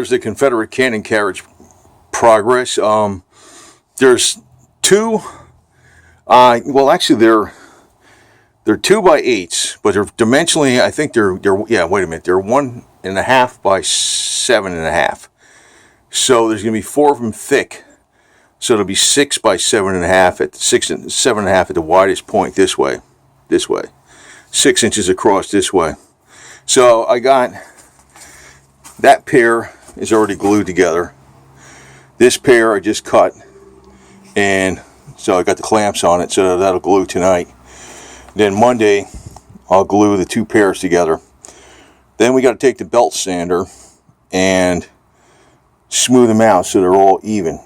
there's the Confederate cannon carriage progress. There's two. Well, actually, they're 2x8s, but they're dimensionally. I think they're yeah. Wait a minute. They're 1.5 by 7.5. So there's going to be 4 of them thick. So it'll be 6 by 7.5 at 6 and 7.5 at the widest point this way, 6 inches across this way. So I got that pair is already glued together. This pair I just cut, and so I got the clamps on it, so that'll glue tonight. Then Monday I'll glue the 2 pairs together. Then we got to take the belt sander and smooth them out so they're all even.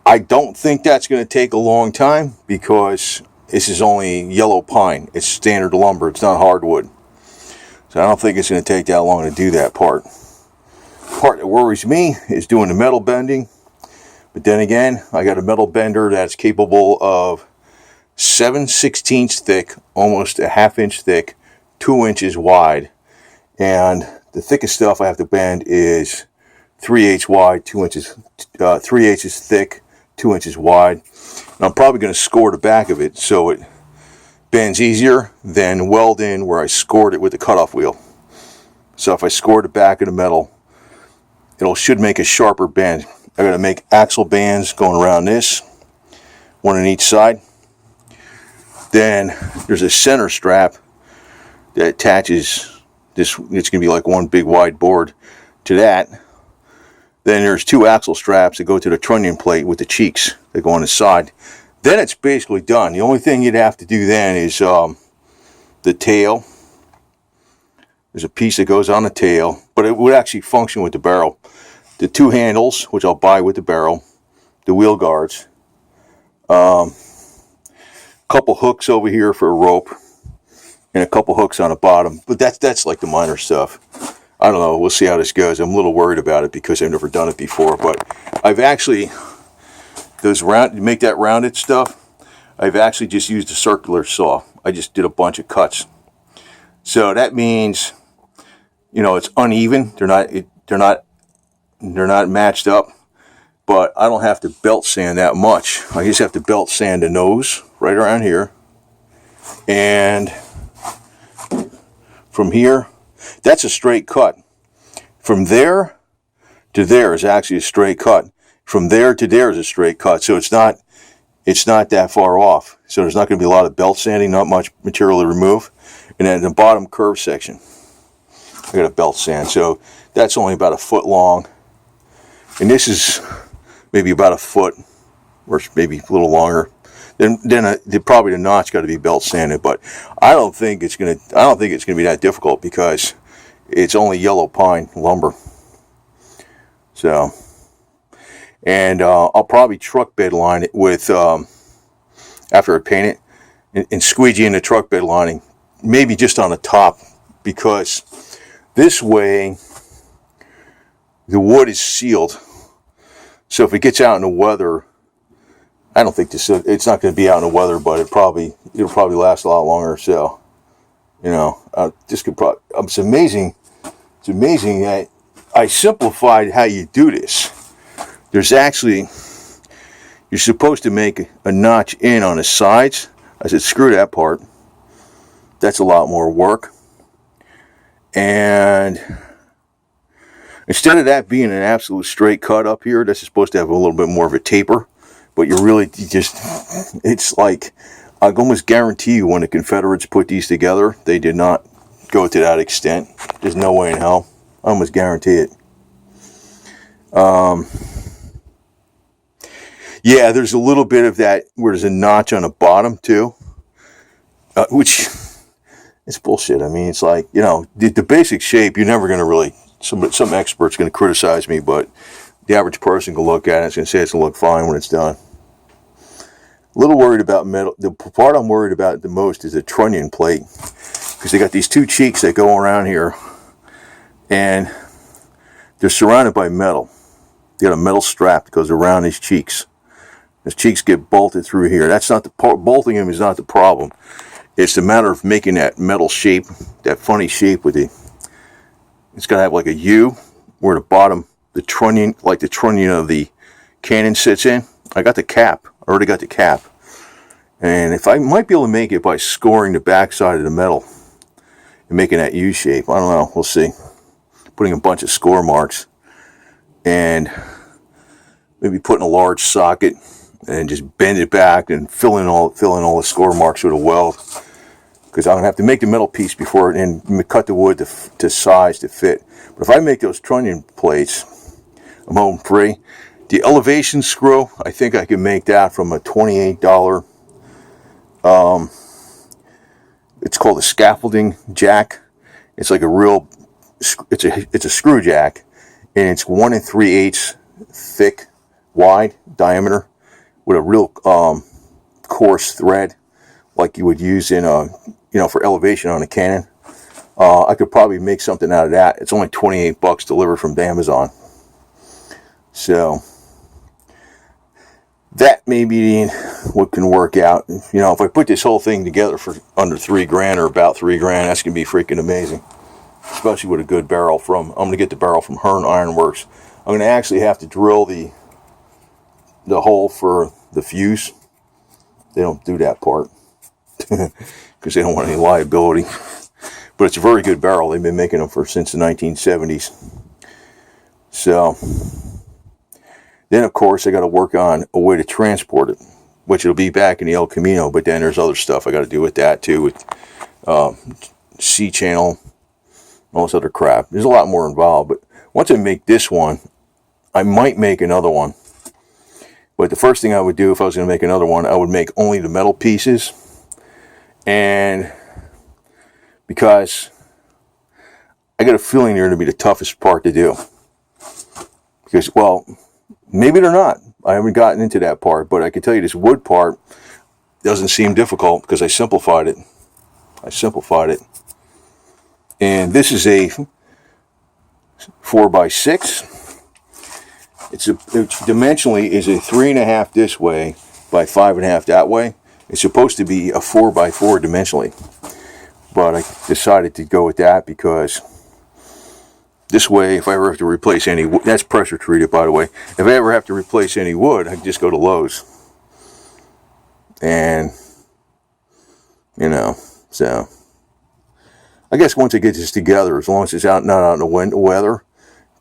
I don't think that's going to take a long time because this is only yellow pine. It's standard lumber. It's not hardwood. So I don't think it's going to take that long to do that part. The part that worries me is doing the metal bending. But then again, I got a metal bender that's capable of 7/16 thick, almost a ½ inch thick, 2 inches wide. And the thickest stuff I have to bend is 3/8 wide, 2 inches, 3/8 thick, 2 inches wide. And I'm probably going to score the back of it so it bends easier than weld in where I scored it with the cutoff wheel. So if I score the back of the metal, should make a sharper bend. I got to make axle bands going around this, one on each side. Then there's a center strap that attaches this. It's going to be like one big wide board to that. Then there's 2 axle straps that go to the trunnion plate with the cheeks that go on the side. Then it's basically done. The only thing you'd have to do then is the tail. There's a piece that goes on the tail, but it would actually function with the barrel. The 2 handles, which I'll buy with the barrel, the wheel guards, couple hooks over here for a rope, and a couple hooks on the bottom. But that's like the minor stuff. I don't know. We'll see how this goes. I'm a little worried about it because I've never done it before. But I've actually, make that rounded stuff, I've actually just used a circular saw. I just did a bunch of cuts. So that means, it's uneven. They're not matched up. But I don't have to belt sand that much. I just have to belt sand the nose right around here. And from here, that's a straight cut. From there to there is actually a straight cut. From there to there is a straight cut. So it's not that far off. So there's not going to be a lot of belt sanding, not much material to remove. And then the bottom curve section, I got a belt sand. So that's only about 1 foot long. And this is maybe about 1 foot, or maybe a little longer. Then probably the notch got to be belt sanded, but I don't think it's gonna be that difficult because it's only yellow pine lumber. So, and I'll probably truck bed line it with after I paint it and squeegee in the truck bed lining, maybe just on the top, because this way the wood is sealed. So if it gets out in the weather, I don't think it's not going to be out in the weather, but it'll probably last a lot longer. So, this could probably. It's amazing. It's amazing that I simplified how you do this. There's actually, you're supposed to make a notch in on the sides. I said, screw that part. That's a lot more work. And instead of that being an absolute straight cut up here, that's supposed to have a little bit more of a taper. But it's like, I can almost guarantee you when the Confederates put these together, they did not go to that extent. There's no way in hell. I almost guarantee it. Yeah, there's a little bit of that where there's a notch on the bottom too, which is bullshit. I mean, it's like, the basic shape, you're never going to really, some expert's going to criticize me, but the average person can look at it and it's going to say it's going to look fine when it's done. A little worried about metal. The part I'm worried about the most is the trunnion plate, because they got these 2 cheeks that go around here, and they're surrounded by metal. They got a metal strap that goes around these cheeks. These cheeks get bolted through here. That's not the part. Bolting them is not the problem. It's the matter of making that metal shape, that funny shape with the. It's got to have like a U where the bottom, the trunnion, like the trunnion of the cannon sits in. I got the cap. I already got the cap. And if I might be able to make it by scoring the backside of the metal and making that U shape. I don't know. We'll see. Putting a bunch of score marks and maybe putting a large socket and just bend it back and fill in all the score marks with a weld, because I'm gonna have to make the metal piece before and cut the wood to size to fit. But if I make those trunnion plates, I'm home free. The elevation screw, I think I can make that from a $28. It's called a scaffolding jack. It's like a real, it's a screw jack, and it's 1 3/8 thick, wide diameter, with a real coarse thread, like you would use in for elevation on a cannon. I could probably make something out of that. It's only $28 delivered from Amazon. So that may be what can work out. If I put this whole thing together for under $3,000 or about $3,000, that's gonna be freaking amazing. Especially with a good barrel I'm gonna get the barrel from Hearn Iron Works. I'm gonna actually have to drill the hole for the fuse. They don't do that part because they don't want any liability. But it's a very good barrel. They've been making them since the 1970s. So then, of course, I got to work on a way to transport it, which it'll be back in the El Camino. But then there's other stuff I got to do with that too, with C channel, all this other crap. There's a lot more involved. But once I make this one, I might make another one. But the first thing I would do if I was going to make another one, I would make only the metal pieces. And because I got a feeling they're going to be the toughest part to do. Because, well, maybe they're not. I haven't gotten into that part. But I can tell you this wood part doesn't seem difficult because I simplified it. And this is a 4x6. It dimensionally is a 3.5 this way by 5.5 that way. It's supposed to be a 4x4 dimensionally, but I decided to go with that because this way, if I ever have to replace any wood, that's pressure treated, by the way. If I ever have to replace any wood, I can just go to Lowe's, and so I guess once I get this together, as long as it's not out in the weather.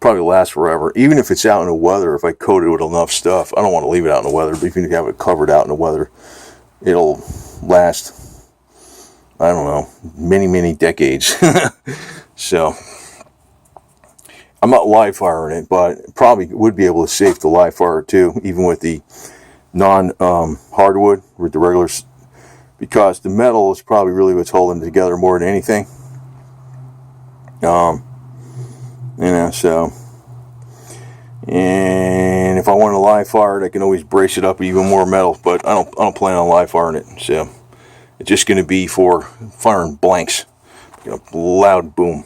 Probably last forever. Even if it's out in the weather, if I coat it with enough stuff, I don't want to leave it out in the weather, but even if you have it covered out in the weather, it'll last, I don't know, many decades. So I'm not live firing it, but probably would be able to save the live fire too, even with the non hardwood, with the regulars, because the metal is probably really what's holding it together more than anything. So, and if I want to live fire it, I can always brace it up with even more metal, but I don't plan on live firing it. So it's just going to be for firing blanks, loud boom.